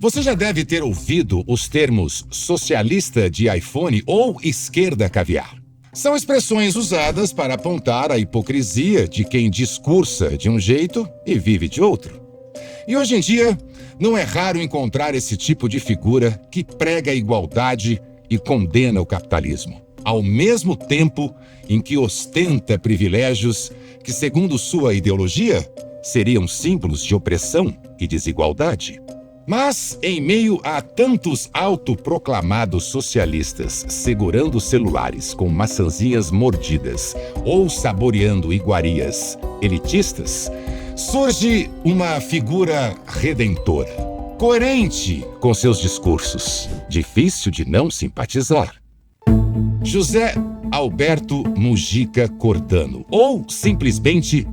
Você já deve ter ouvido os termos socialista de iPhone ou esquerda caviar. São expressões usadas para apontar a hipocrisia de quem discursa de um jeito e vive de outro. E hoje em dia, não é raro encontrar esse tipo de figura que prega a igualdade e condena o capitalismo, ao mesmo tempo em que ostenta privilégios que, segundo sua ideologia, seriam símbolos de opressão e desigualdade. Mas, em meio a tantos autoproclamados socialistas segurando celulares com maçãzinhas mordidas ou saboreando iguarias elitistas, surge uma figura redentora, coerente com seus discursos, difícil de não simpatizar. José Alberto Mujica Cordano, ou simplesmente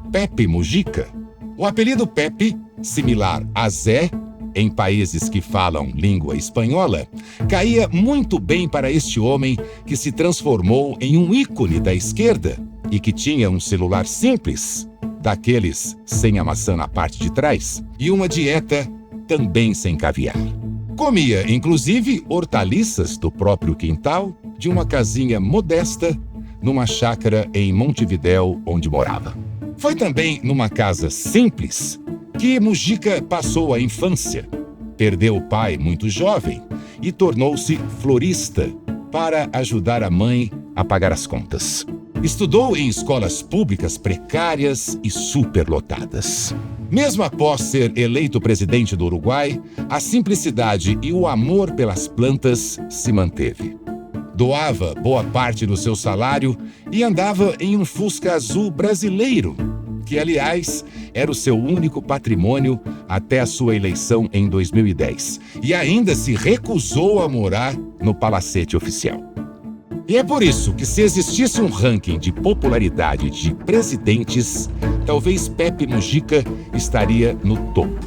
Pepe Mujica. O apelido Pepe, similar a Zé, em países que falam língua espanhola, caía muito bem para este homem que se transformou em um ícone da esquerda e que tinha um celular simples, daqueles sem a maçã na parte de trás, e uma dieta também sem caviar. Comia, inclusive, hortaliças do próprio quintal de uma casinha modesta numa chácara em Montevidéu, onde morava. Foi também numa casa simples que Mujica passou a infância. Perdeu o pai muito jovem e tornou-se florista para ajudar a mãe a pagar as contas. Estudou em escolas públicas precárias e superlotadas. Mesmo após ser eleito presidente do Uruguai, a simplicidade e o amor pelas plantas se manteve. Doava boa parte do seu salário e andava em um Fusca azul brasileiro, que, aliás, era o seu único patrimônio até a sua eleição em 2010, e ainda se recusou a morar no palacete oficial. E é por isso que, se existisse um ranking de popularidade de presidentes, talvez Pepe Mujica estaria no topo,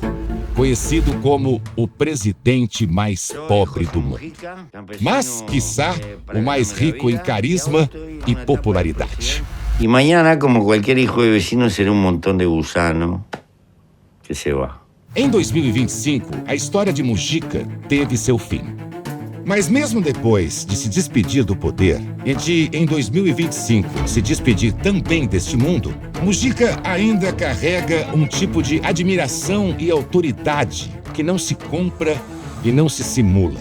conhecido como o presidente mais pobre do mundo, mas, quiçá, o mais rico em carisma e popularidade. Y mañana, como cualquier hijo de vecino, será un montón de gusano que se va. Em 2025, a história de Mujica teve seu fim. Mas mesmo depois de se despedir do poder e de, em 2025, se despedir também deste mundo, Mujica ainda carrega um tipo de admiração e autoridade que não se compra e não se simula.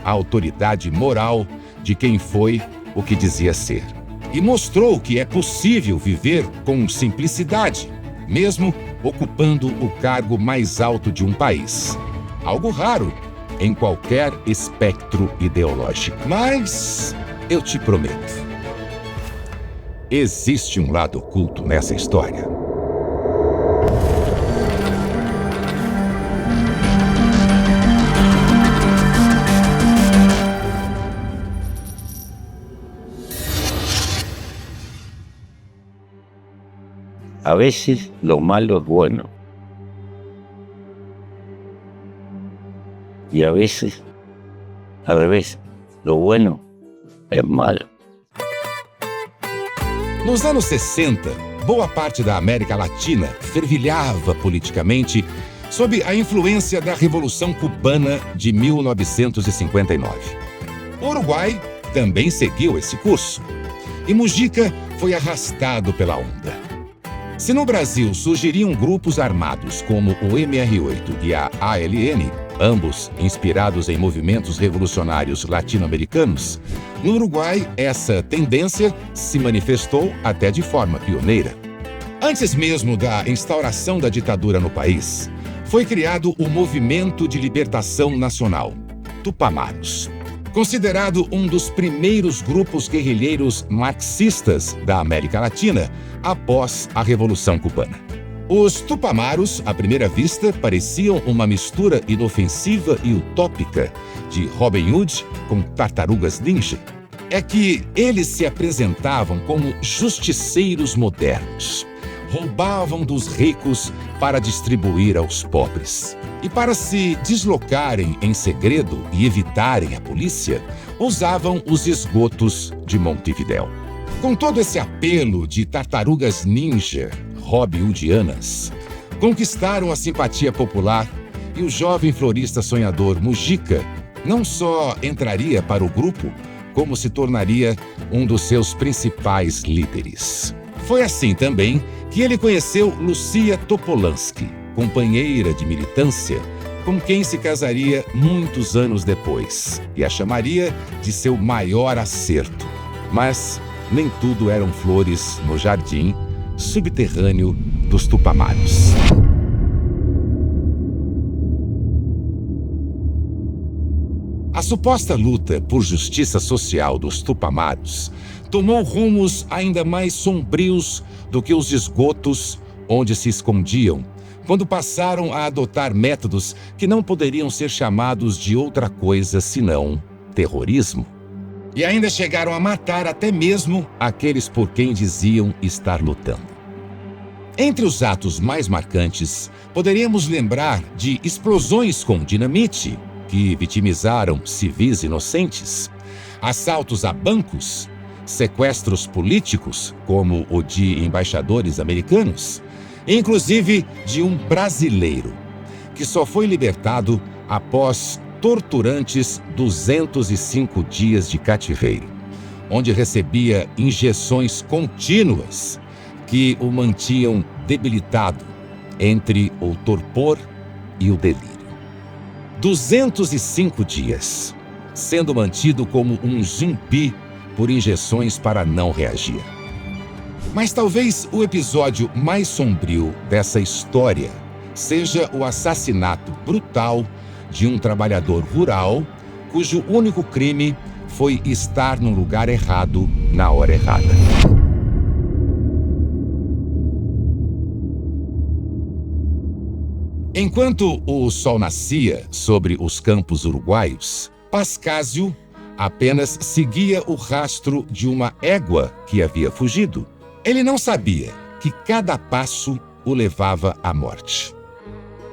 A autoridade moral de quem foi o que dizia ser. E mostrou que é possível viver com simplicidade, mesmo ocupando o cargo mais alto de um país. Algo raro em qualquer espectro ideológico. Mas eu te prometo, existe um lado oculto nessa história. A veces lo malo es bueno. Y a veces, al revés, lo bueno es malo. Nos anos 60, boa parte da América Latina fervilhava politicamente sob a influência da Revolução Cubana de 1959. O Uruguai também seguiu esse curso, e Mujica foi arrastado pela onda. Se no Brasil surgiriam grupos armados como o MR8 e a ALN, ambos inspirados em movimentos revolucionários latino-americanos, no Uruguai essa tendência se manifestou até de forma pioneira. Antes mesmo da instauração da ditadura no país, foi criado o Movimento de Libertação Nacional, Tupamaros, considerado um dos primeiros grupos guerrilheiros marxistas da América Latina após a Revolução Cubana. Os Tupamaros, à primeira vista, pareciam uma mistura inofensiva e utópica de Robin Hood com tartarugas ninja. É que eles se apresentavam como justiceiros modernos. Roubavam dos ricos para distribuir aos pobres. E para se deslocarem em segredo e evitarem a polícia, usavam os esgotos de Montevidéu. Com todo esse apelo de tartarugas ninja robin-hoodianas, conquistaram a simpatia popular e o jovem florista sonhador Mujica não só entraria para o grupo, como se tornaria um dos seus principais líderes. Foi assim também que ele conheceu Lucia Topolansky, companheira de militância, com quem se casaria muitos anos depois, e a chamaria de seu maior acerto. Mas nem tudo eram flores no jardim subterrâneo dos Tupamaros. A suposta luta por justiça social dos Tupamaros tomou rumos ainda mais sombrios do que os esgotos onde se escondiam, quando passaram a adotar métodos que não poderiam ser chamados de outra coisa senão terrorismo. E ainda chegaram a matar até mesmo aqueles por quem diziam estar lutando. Entre os atos mais marcantes, poderíamos lembrar de explosões com dinamite, que vitimizaram civis inocentes, assaltos a bancos, sequestros políticos, como o de embaixadores americanos, inclusive de um brasileiro, que só foi libertado após torturantes 205 dias de cativeiro, onde recebia injeções contínuas que o mantinham debilitado entre o torpor e o delírio. 205 dias, sendo mantido como um zumbi por injeções para não reagir. Mas talvez o episódio mais sombrio dessa história seja o assassinato brutal de um trabalhador rural cujo único crime foi estar no lugar errado na hora errada. Enquanto o sol nascia sobre os campos uruguaios, Pascásio apenas seguia o rastro de uma égua que havia fugido. Ele não sabia que cada passo o levava à morte.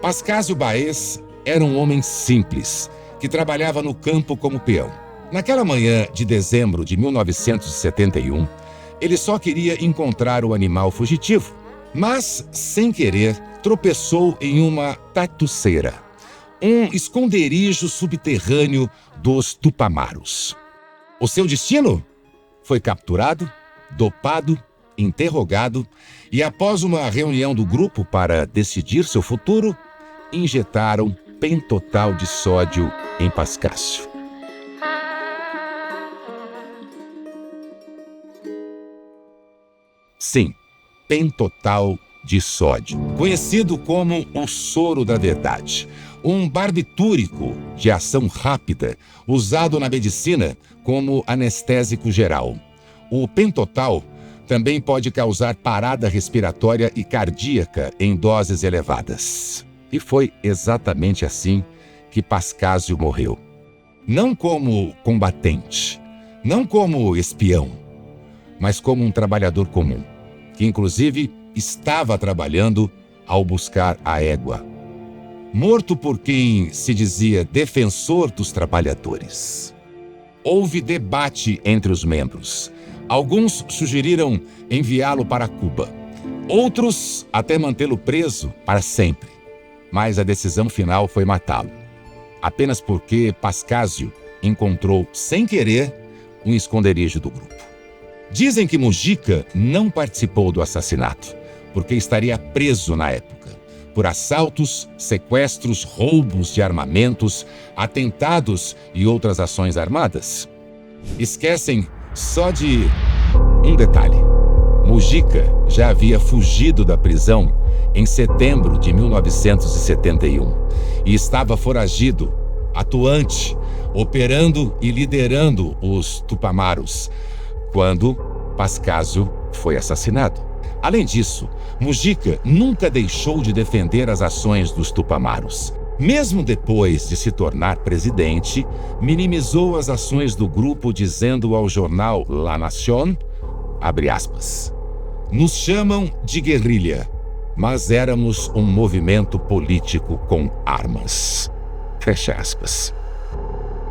Pascásio Baez era um homem simples, que trabalhava no campo como peão. Naquela manhã de dezembro de 1971, ele só queria encontrar o animal fugitivo, mas, sem querer, tropeçou em uma tatuceira, um esconderijo subterrâneo dos Tupamaros. O seu destino? Foi capturado, dopado, interrogado e, após uma reunião do grupo para decidir seu futuro, injetaram pentotal de sódio em Pascásio. Sim, pentotal de sódio, conhecido como o soro da verdade, um barbitúrico de ação rápida, usado na medicina como anestésico geral. O pentotal também pode causar parada respiratória e cardíaca em doses elevadas. E foi exatamente assim que Pascásio morreu. Não como combatente, não como espião, mas como um trabalhador comum, que inclusive estava trabalhando ao buscar a égua. Morto por quem se dizia defensor dos trabalhadores. Houve debate entre os membros. Alguns sugeriram enviá-lo para Cuba. Outros até mantê-lo preso para sempre. Mas a decisão final foi matá-lo. Apenas porque Pascásio encontrou, sem querer, um esconderijo do grupo. Dizem que Mujica não participou do assassinato, porque estaria preso na época, por assaltos, sequestros, roubos de armamentos, atentados e outras ações armadas. Esquecem só de um detalhe. Mujica já havia fugido da prisão em setembro de 1971 e estava foragido, atuante, operando e liderando os Tupamaros, quando Pascásio foi assassinado. Além disso, Mujica nunca deixou de defender as ações dos Tupamaros. Mesmo depois de se tornar presidente, minimizou as ações do grupo dizendo ao jornal La Nación, abre aspas, "Nos chamam de guerrilha, mas éramos um movimento político com armas." Fecha aspas.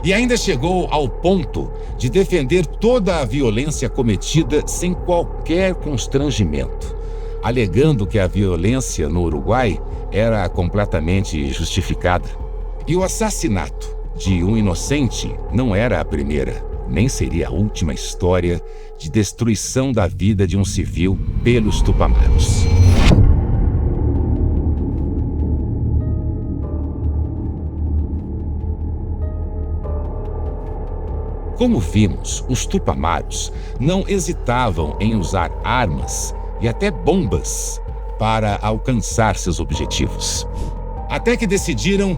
E ainda chegou ao ponto de defender toda a violência cometida sem qualquer constrangimento, alegando que a violência no Uruguai era completamente justificada. E o assassinato de um inocente não era a primeira, nem seria a última história de destruição da vida de um civil pelos Tupamaros. Como vimos, os Tupamaros não hesitavam em usar armas e até bombas para alcançar seus objetivos. Até que decidiram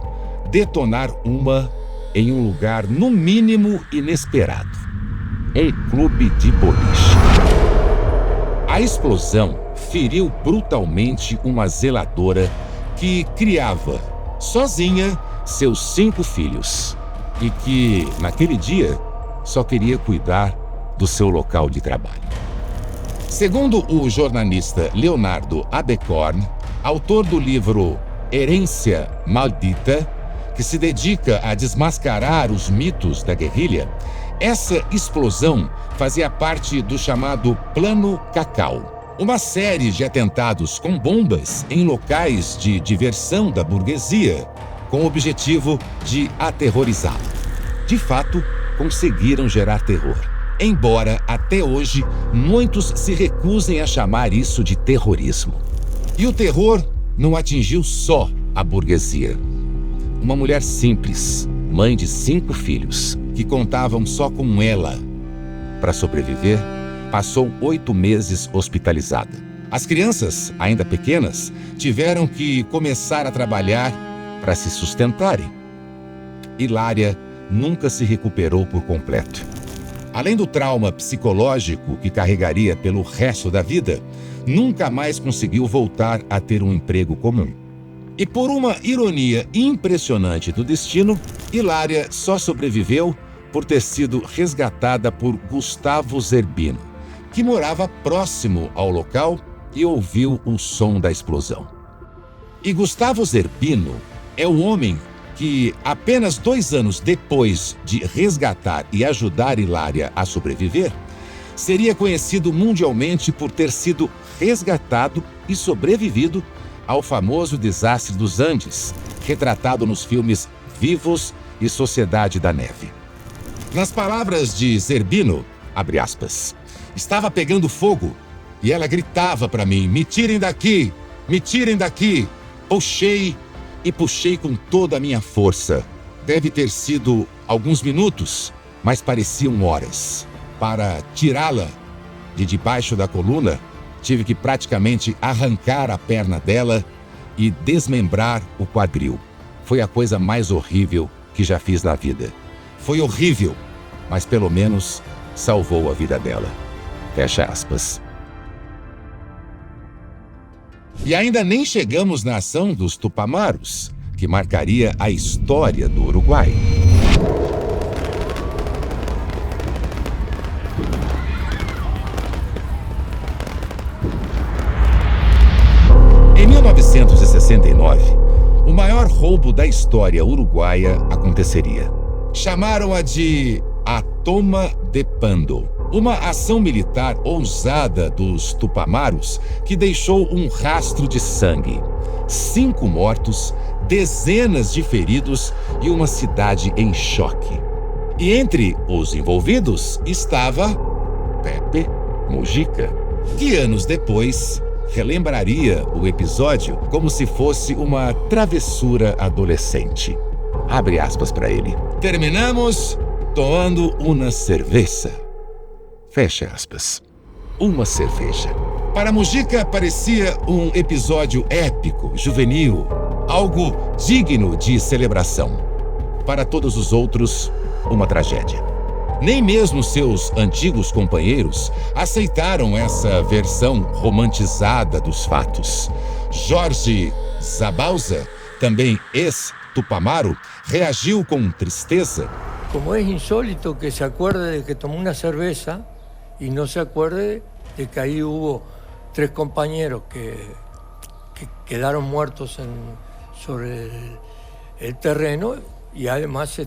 detonar uma em um lugar no mínimo inesperado. Um clube de boliche. A explosão feriu brutalmente uma zeladora que criava, sozinha, seus 5 filhos e que, naquele dia, só queria cuidar do seu local de trabalho. Segundo o jornalista Leonardo Abercorn, autor do livro Herência Maldita, que se dedica a desmascarar os mitos da guerrilha, essa explosão fazia parte do chamado Plano Cacau, uma série de atentados com bombas em locais de diversão da burguesia, com o objetivo de aterrorizá-la. De fato, conseguiram gerar terror, embora até hoje muitos se recusem a chamar isso de terrorismo. E o terror não atingiu só a burguesia. Uma mulher simples, mãe de 5 filhos, que contavam só com ela para sobreviver, passou 8 meses hospitalizada. As crianças, ainda pequenas, tiveram que começar a trabalhar para se sustentarem. Hilária nunca se recuperou por completo. Além do trauma psicológico que carregaria pelo resto da vida, nunca mais conseguiu voltar a ter um emprego comum. E por uma ironia impressionante do destino, Hilária só sobreviveu por ter sido resgatada por Gustavo Zerbino, que morava próximo ao local e ouviu o som da explosão. E Gustavo Zerbino é o homem que, apenas 2 anos depois de resgatar e ajudar Hilária a sobreviver, seria conhecido mundialmente por ter sido resgatado e sobrevivido ao famoso desastre dos Andes, retratado nos filmes Vivos e Sociedade da Neve. Nas palavras de Zerbino, abre aspas, estava pegando fogo e ela gritava para mim, me tirem daqui, me tirem daqui. Puxei com toda a minha força. Deve ter sido alguns minutos, mas pareciam horas. Para tirá-la de debaixo da coluna, tive que praticamente arrancar a perna dela e desmembrar o quadril. Foi a coisa mais horrível que já fiz na vida. Foi horrível, mas pelo menos salvou a vida dela. Fecha aspas. E ainda nem chegamos na ação dos Tupamaros, que marcaria a história do Uruguai. Em 1969, o maior roubo da história uruguaia aconteceria. Chamaram-a de a Toma de Pando, uma ação militar ousada dos Tupamaros que deixou um rastro de sangue, 5 mortos, dezenas de feridos e uma cidade em choque. E entre os envolvidos estava Pepe Mujica, que anos depois relembraria o episódio como se fosse uma travessura adolescente. Abre aspas para ele. Terminamos tomando uma cerveja. Fecha aspas. Uma cerveja. Para Mujica parecia um episódio épico, juvenil, algo digno de celebração. Para todos os outros, uma tragédia. Nem mesmo seus antigos companheiros aceitaram essa versão romantizada dos fatos. Jorge Zabauza, também ex-Tupamaro, reagiu com tristeza. Como es insólito que se acuerde de que tomó una cerveza y no se acuerde de que ahí hubo 3 compañeros que quedaron muertos sobre el terreno y además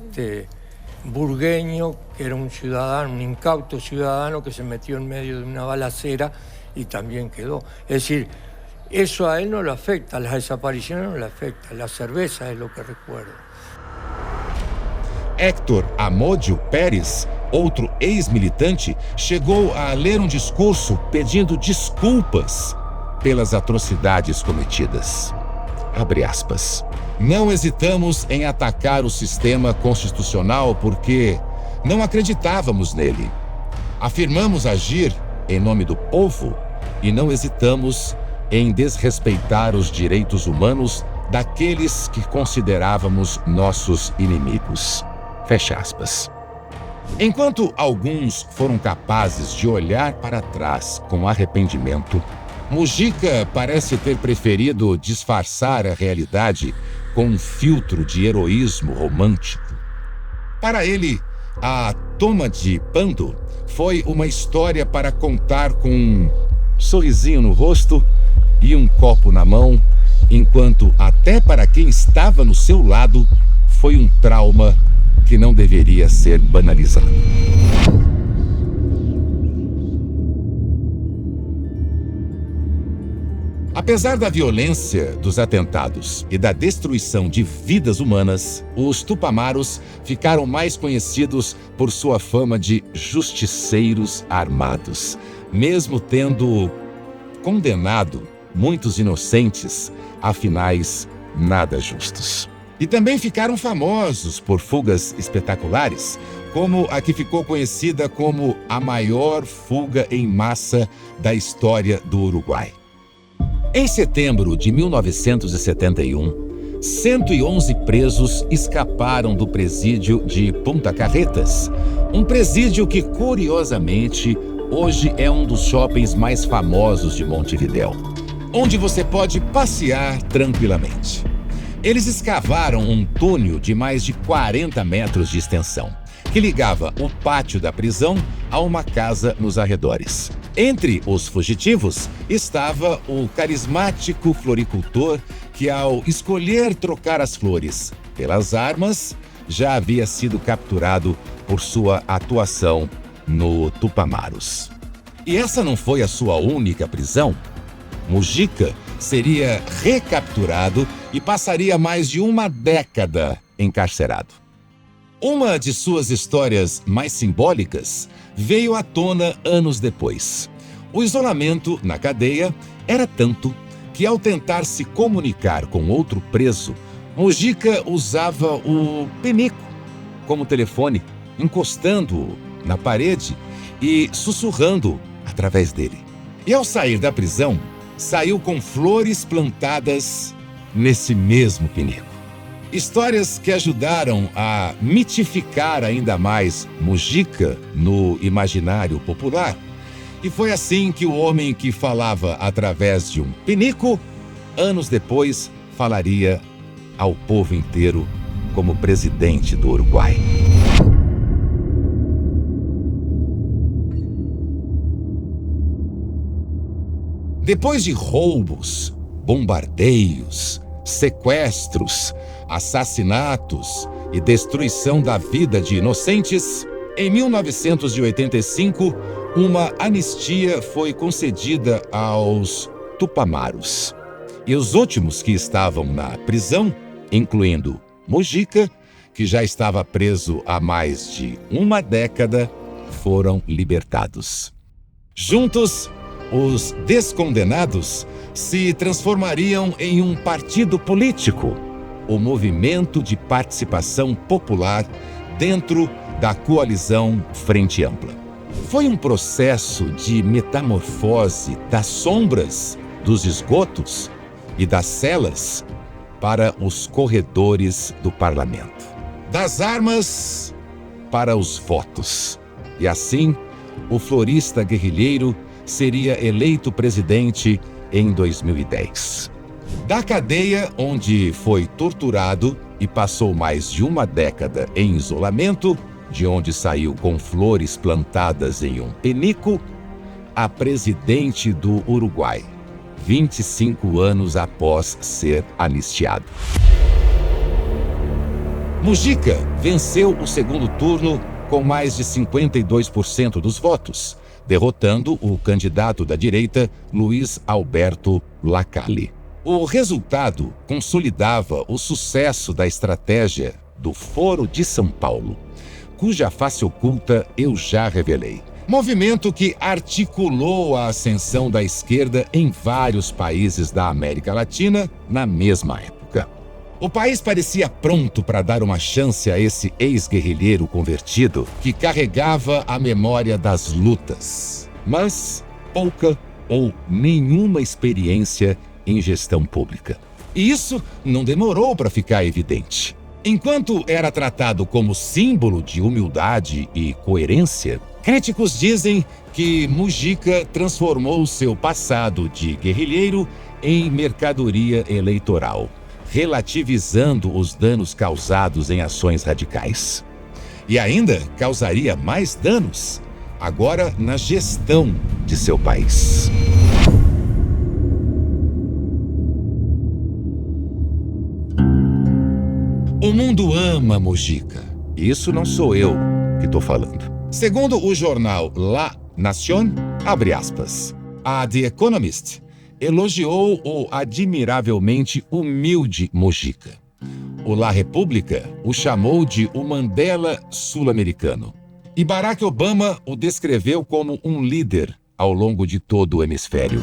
Burgueño, que era un ciudadano, un incauto ciudadano que se metió en medio de una balacera y también quedó. Es decir, Eso a él no le afecta, las desapariciones no le afectan, la cerveza es lo que recuerdo. Héctor Amódio Pérez, outro ex-militante, chegou a ler um discurso pedindo desculpas pelas atrocidades cometidas. Abre aspas. Não hesitamos em atacar o sistema constitucional porque não acreditávamos nele. Afirmamos agir em nome do povo e não hesitamos em desrespeitar os direitos humanos daqueles que considerávamos nossos inimigos. Fecha aspas. Enquanto alguns foram capazes de olhar para trás com arrependimento, Mujica parece ter preferido disfarçar a realidade com um filtro de heroísmo romântico. Para ele, a toma de Pando foi uma história para contar com um sorrisinho no rosto e um copo na mão, enquanto até para quem estava no seu lado foi um trauma que não deveria ser banalizado. Apesar da violência dos atentados e da destruição de vidas humanas, os Tupamaros ficaram mais conhecidos por sua fama de justiceiros armados, mesmo tendo condenado muitos inocentes a finais nada justos. E também ficaram famosos por fugas espetaculares, como a que ficou conhecida como a maior fuga em massa da história do Uruguai. Em setembro de 1971, 111 presos escaparam do presídio de Punta Carretas, um presídio que, curiosamente, hoje é um dos shoppings mais famosos de Montevidéu, onde você pode passear tranquilamente. Eles escavaram um túnel de mais de 40 metros de extensão, que ligava o pátio da prisão a uma casa nos arredores. Entre os fugitivos estava o carismático floricultor que, ao escolher trocar as flores pelas armas, já havia sido capturado por sua atuação no Tupamaros. E essa não foi a sua única prisão. Mujica seria recapturado e passaria mais de uma década encarcerado. Uma de suas histórias mais simbólicas veio à tona anos depois. O isolamento na cadeia era tanto que, ao tentar se comunicar com outro preso, Mujica usava o penico como telefone, encostando-o na parede e sussurrando através dele. E ao sair da prisão, saiu com flores plantadas nesse mesmo penico. Histórias que ajudaram a mitificar ainda mais Mujica no imaginário popular. E foi assim que o homem que falava através de um penico, anos depois, falaria ao povo inteiro como presidente do Uruguai. Depois de roubos, bombardeios, sequestros, assassinatos e destruição da vida de inocentes, em 1985, uma anistia foi concedida aos Tupamaros. E os últimos que estavam na prisão, incluindo Mujica, que já estava preso há mais de uma década, foram libertados. Juntos, os descondenados se transformariam em um partido político, o Movimento de Participação Popular, dentro da coalizão Frente Ampla. Foi um processo de metamorfose das sombras dos esgotos e das celas para os corredores do parlamento, das armas para os votos. E assim, o florista guerrilheiro seria eleito presidente em 2010. Da cadeia, onde foi torturado e passou mais de uma década em isolamento, de onde saiu com flores plantadas em um penico, a presidente do Uruguai, 25 anos após ser anistiado. Mujica venceu o segundo turno com mais de 52% dos votos, derrotando o candidato da direita, Luiz Alberto Lacalle. O resultado consolidava o sucesso da estratégia do Foro de São Paulo, cuja face oculta eu já revelei. Movimento que articulou a ascensão da esquerda em vários países da América Latina na mesma época. O país parecia pronto para dar uma chance a esse ex-guerrilheiro convertido que carregava a memória das lutas, mas pouca ou nenhuma experiência em gestão pública. E isso não demorou para ficar evidente. Enquanto era tratado como símbolo de humildade e coerência, críticos dizem que Mujica transformou seu passado de guerrilheiro em mercadoria eleitoral, relativizando os danos causados em ações radicais. E ainda causaria mais danos, agora na gestão de seu país. O mundo ama Mujica. Isso não sou eu que estou falando. Segundo o jornal La Nación, abre aspas, a The Economist elogiou o admiravelmente humilde Mujica. O La República o chamou de o Mandela sul-americano. E Barack Obama o descreveu como um líder ao longo de todo o hemisfério.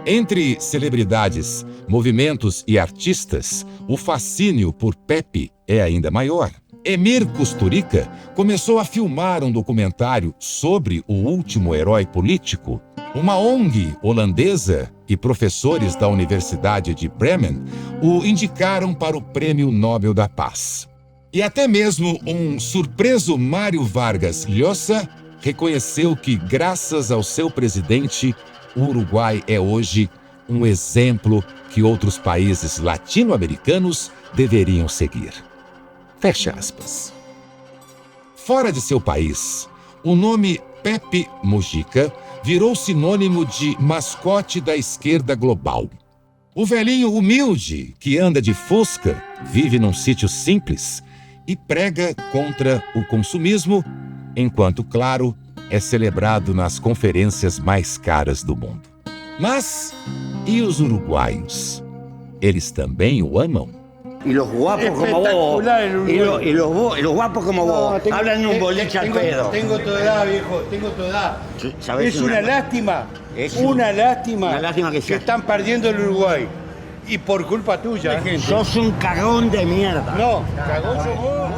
Entre celebridades, movimentos e artistas, o fascínio por Pepe é ainda maior. Emir Kusturica começou a filmar um documentário sobre o último herói político. Uma ONG holandesa e professores da Universidade de Bremen o indicaram para o Prêmio Nobel da Paz. E até mesmo um surpreso Mário Vargas Llosa reconheceu que, graças ao seu presidente, o Uruguai é hoje um exemplo que outros países latino-americanos deveriam seguir. Fecha aspas. Fora de seu país, o nome Pepe Mujica virou sinônimo de mascote da esquerda global. O velhinho humilde que anda de Fusca, vive num sítio simples e prega contra o consumismo, enquanto, claro, é celebrado nas conferências mais caras do mundo. Mas e os uruguaios? Eles também o amam? Y los guapos como vos, y los guapos como vos, hablan en un boliche al pedo. Tengo tu edad, viejo, tengo tu edad. ¿Sabés Es una lástima, una lástima que están perdiendo el Uruguay. Y por culpa tuya, gente. Sos un cagón de mierda. No, cagón sos vos.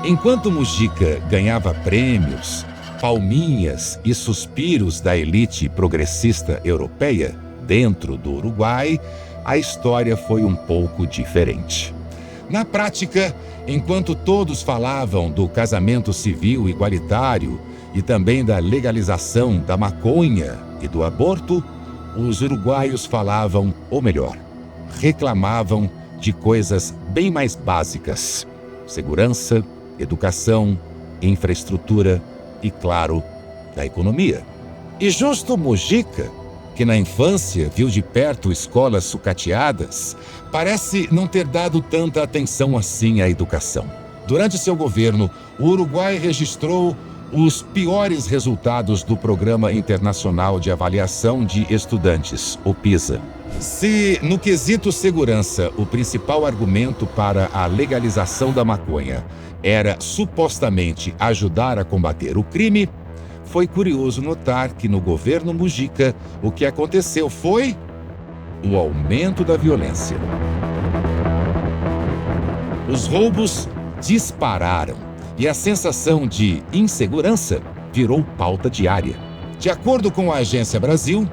Enquanto Mujica ganhava prêmios, palminhas e suspiros da elite progressista europeia dentro do Uruguai, a história foi um pouco diferente. Na prática, enquanto todos falavam do casamento civil igualitário e também da legalização da maconha e do aborto, os uruguaios falavam, ou melhor, reclamavam de coisas bem mais básicas: segurança, educação, infraestrutura e, claro, da economia. E justo Mujica, que na infância viu de perto escolas sucateadas, parece não ter dado tanta atenção assim à educação. Durante seu governo, o Uruguai registrou os piores resultados do Programa Internacional de Avaliação de Estudantes, o PISA. Se, no quesito segurança, o principal argumento para a legalização da maconha era supostamente ajudar a combater o crime, foi curioso notar que no governo Mujica o que aconteceu foi o aumento da violência. Os roubos dispararam e a sensação de insegurança virou pauta diária. De acordo com a Agência Brasil,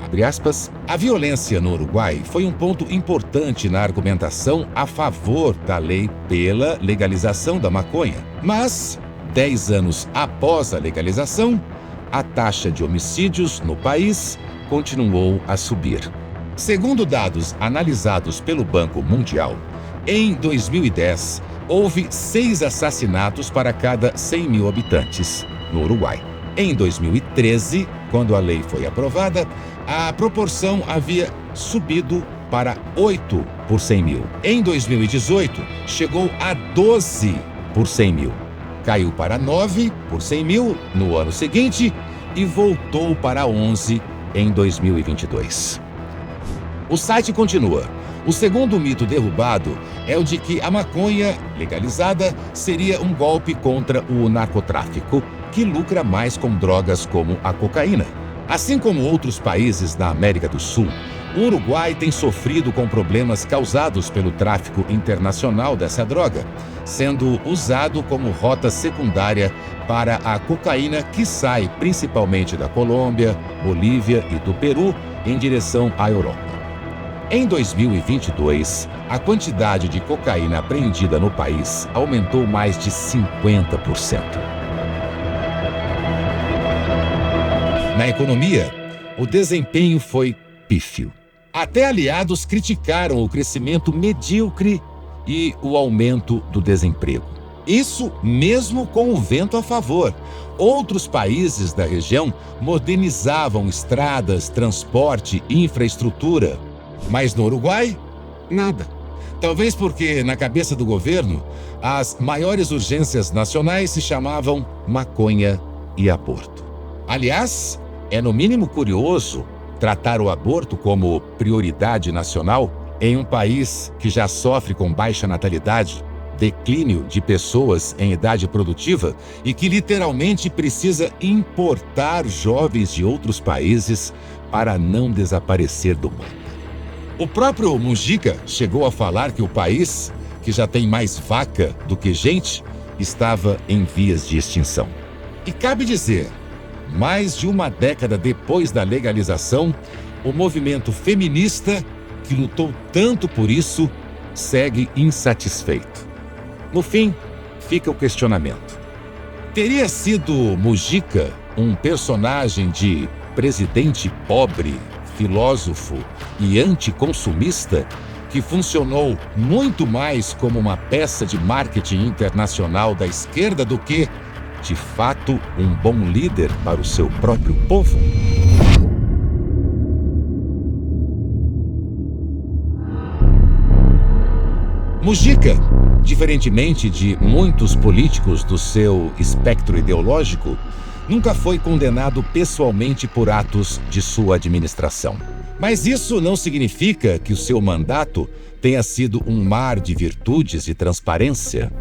abre aspas, a violência no Uruguai foi um ponto importante na argumentação a favor da lei pela legalização da maconha. Mas 10 anos após a legalização, a taxa de homicídios no país continuou a subir. Segundo dados analisados pelo Banco Mundial, em 2010, houve 6 assassinatos para cada 100 mil habitantes no Uruguai. Em 2013, quando a lei foi aprovada, a proporção havia subido para 8 por 100 mil. Em 2018, chegou a 12 por 100 mil. Caiu para 9 por 100 mil no ano seguinte e voltou para 11 em 2022. O site continua. O segundo mito derrubado é o de que a maconha legalizada seria um golpe contra o narcotráfico, que lucra mais com drogas como a cocaína. Assim como outros países da América do Sul, o Uruguai tem sofrido com problemas causados pelo tráfico internacional dessa droga, sendo usado como rota secundária para a cocaína que sai principalmente da Colômbia, Bolívia e do Peru em direção à Europa. Em 2022, a quantidade de cocaína apreendida no país aumentou mais de 50%. Na economia, o desempenho foi pífio. Até aliados criticaram o crescimento medíocre e o aumento do desemprego. Isso mesmo com o vento a favor. Outros países da região modernizavam estradas, transporte e infraestrutura. Mas no Uruguai, nada. Talvez porque, na cabeça do governo, as maiores urgências nacionais se chamavam maconha e aborto. Aliás, é no mínimo curioso tratar o aborto como prioridade nacional em um país que já sofre com baixa natalidade, declínio de pessoas em idade produtiva e que literalmente precisa importar jovens de outros países para não desaparecer do mundo. O próprio Mujica chegou a falar que o país, que já tem mais vaca do que gente, estava em vias de extinção. E cabe dizer, mais de uma década depois da legalização, o movimento feminista, que lutou tanto por isso, segue insatisfeito. No fim, fica o questionamento. Teria sido Mujica um personagem de presidente pobre, filósofo e anticonsumista que funcionou muito mais como uma peça de marketing internacional da esquerda do que, de fato, um bom líder para o seu próprio povo? Mujica, diferentemente de muitos políticos do seu espectro ideológico, nunca foi condenado pessoalmente por atos de sua administração. Mas isso não significa que o seu mandato tenha sido um mar de virtudes e transparência.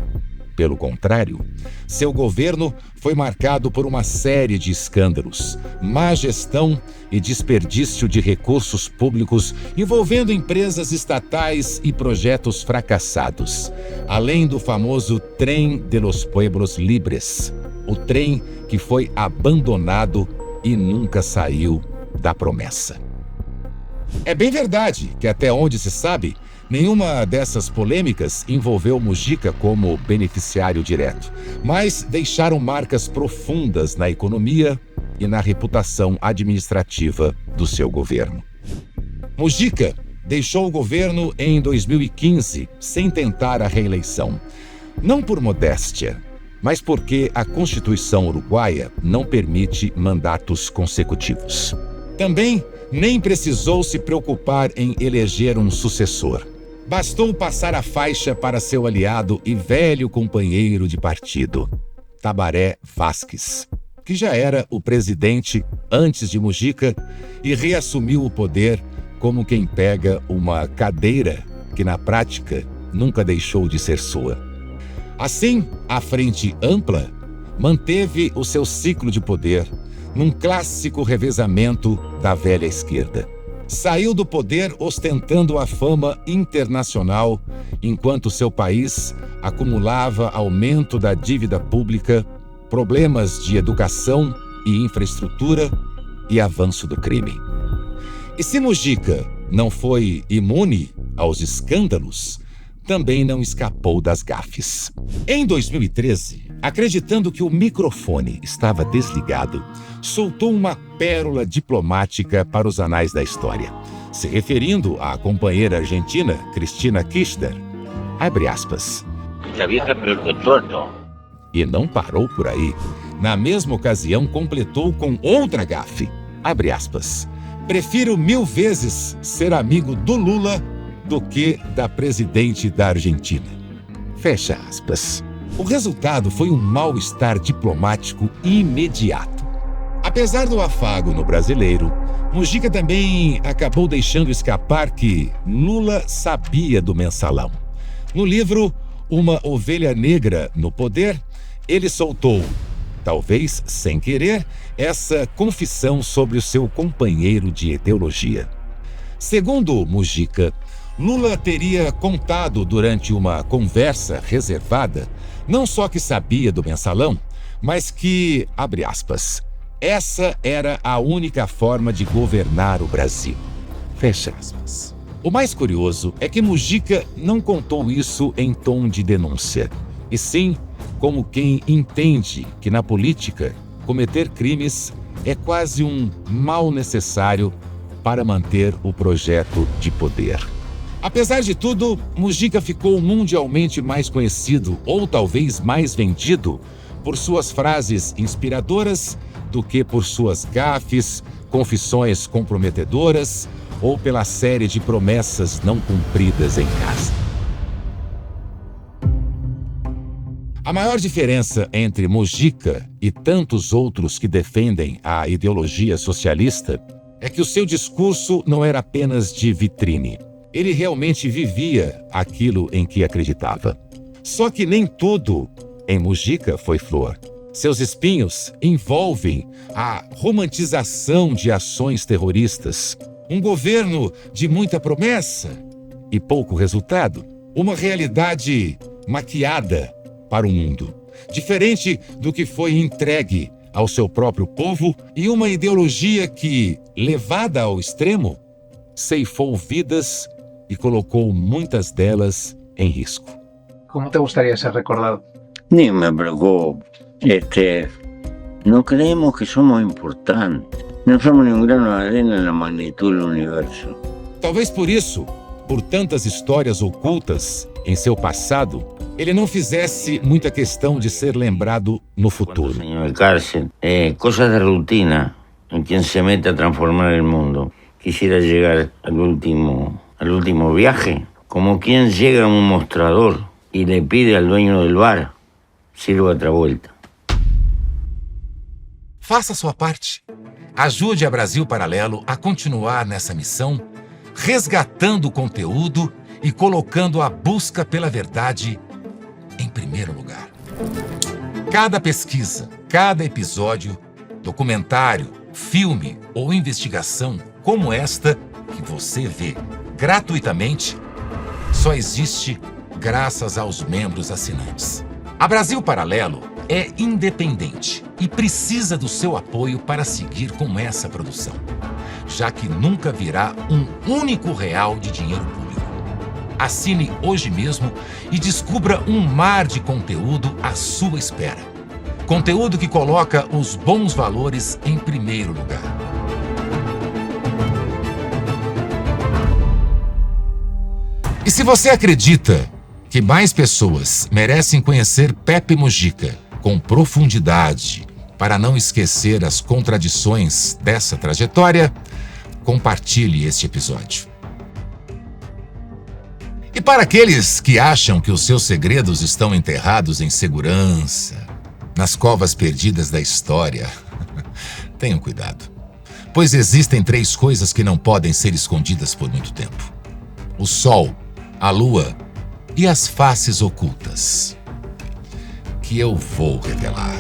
Pelo contrário, seu governo foi marcado por uma série de escândalos, má gestão e desperdício de recursos públicos envolvendo empresas estatais e projetos fracassados, além do famoso Trem de los Pueblos Libres, o trem que foi abandonado e nunca saiu da promessa. É bem verdade que, até onde se sabe, nenhuma dessas polêmicas envolveu Mujica como beneficiário direto, mas deixaram marcas profundas na economia e na reputação administrativa do seu governo. Mujica deixou o governo em 2015 sem tentar a reeleição, não por modéstia, mas porque a Constituição uruguaia não permite mandatos consecutivos. Também nem precisou se preocupar em eleger um sucessor. Bastou passar a faixa para seu aliado e velho companheiro de partido, Tabaré Vázquez, que já era o presidente antes de Mujica e reassumiu o poder como quem pega uma cadeira que, na prática, nunca deixou de ser sua. Assim, a Frente Ampla manteve o seu ciclo de poder num clássico revezamento da velha esquerda. Saiu do poder ostentando a fama internacional, enquanto seu país acumulava aumento da dívida pública, problemas de educação e infraestrutura e avanço do crime. E se Mujica não foi imune aos escândalos, também não escapou das gafes. Em 2013, acreditando que o microfone estava desligado, soltou uma pérola diplomática para os anais da história, se referindo à companheira argentina Cristina Kirchner. Abre aspas. E não parou por aí. Na mesma ocasião, completou com outra gafe. Abre aspas. Prefiro 1000 vezes ser amigo do Lula do que da presidente da Argentina. Fecha aspas. O resultado foi um mal-estar diplomático imediato. A Apesar do afago no brasileiro, Mujica também acabou deixando escapar que Lula sabia do mensalão. No livro Uma Ovelha Negra no Poder, ele soltou, talvez sem querer, essa confissão sobre o seu companheiro de ideologia. Segundo Mujica, Lula teria contado durante uma conversa reservada não só que sabia do mensalão, mas que, abre aspas, essa era a única forma de governar o Brasil. Fecha aspas. O mais curioso é que Mujica não contou isso em tom de denúncia, e sim como quem entende que na política cometer crimes é quase um mal necessário para manter o projeto de poder. Apesar de tudo, Mujica ficou mundialmente mais conhecido, ou talvez mais vendido, por suas frases inspiradoras do que por suas gafes, confissões comprometedoras ou pela série de promessas não cumpridas em casa. A maior diferença entre Mujica e tantos outros que defendem a ideologia socialista é que o seu discurso não era apenas de vitrine. Ele realmente vivia aquilo em que acreditava. Só que nem tudo em Mujica foi flor. Seus espinhos envolvem a romantização de ações terroristas, um governo de muita promessa e pouco resultado, uma realidade maquiada para o mundo, diferente do que foi entregue ao seu próprio povo e uma ideologia que, levada ao extremo, ceifou vidas e colocou muitas delas em risco. Como te gostaria ser recordado? Ni me preocupo. No creemos que somos importantes. No somos ni un grano de arena en la magnitud del universo. Talvez por isso, por tantas histórias ocultas em seu passado, ele não fizesse muita questão de ser lembrado no futuro. ¿Cuántos años de cárcel? Cosas de rutina en quien se mete a transformar el mundo. Quisiera llegar al último viaje, como quien llega a un mostrador y le pide al dueño del bar, sirva otra vuelta. Faça sua parte. Ajude a Brasil Paralelo a continuar nessa missão, resgatando o conteúdo e colocando a busca pela verdade em primeiro lugar. Cada pesquisa, cada episódio, documentário, filme ou investigação como esta que você vê gratuitamente só existe graças aos membros assinantes. A Brasil Paralelo é independente e precisa do seu apoio para seguir com essa produção, já que nunca virá um único real de dinheiro público. Assine hoje mesmo e descubra um mar de conteúdo à sua espera. Conteúdo que coloca os bons valores em primeiro lugar. E se você acredita que mais pessoas merecem conhecer Pepe Mujica com profundidade para não esquecer as contradições dessa trajetória, compartilhe este episódio. E para aqueles que acham que os seus segredos estão enterrados em segurança, nas covas perdidas da história, tenham cuidado, pois existem 3 coisas que não podem ser escondidas por muito tempo: o sol, a lua e as faces ocultas, que eu vou revelar.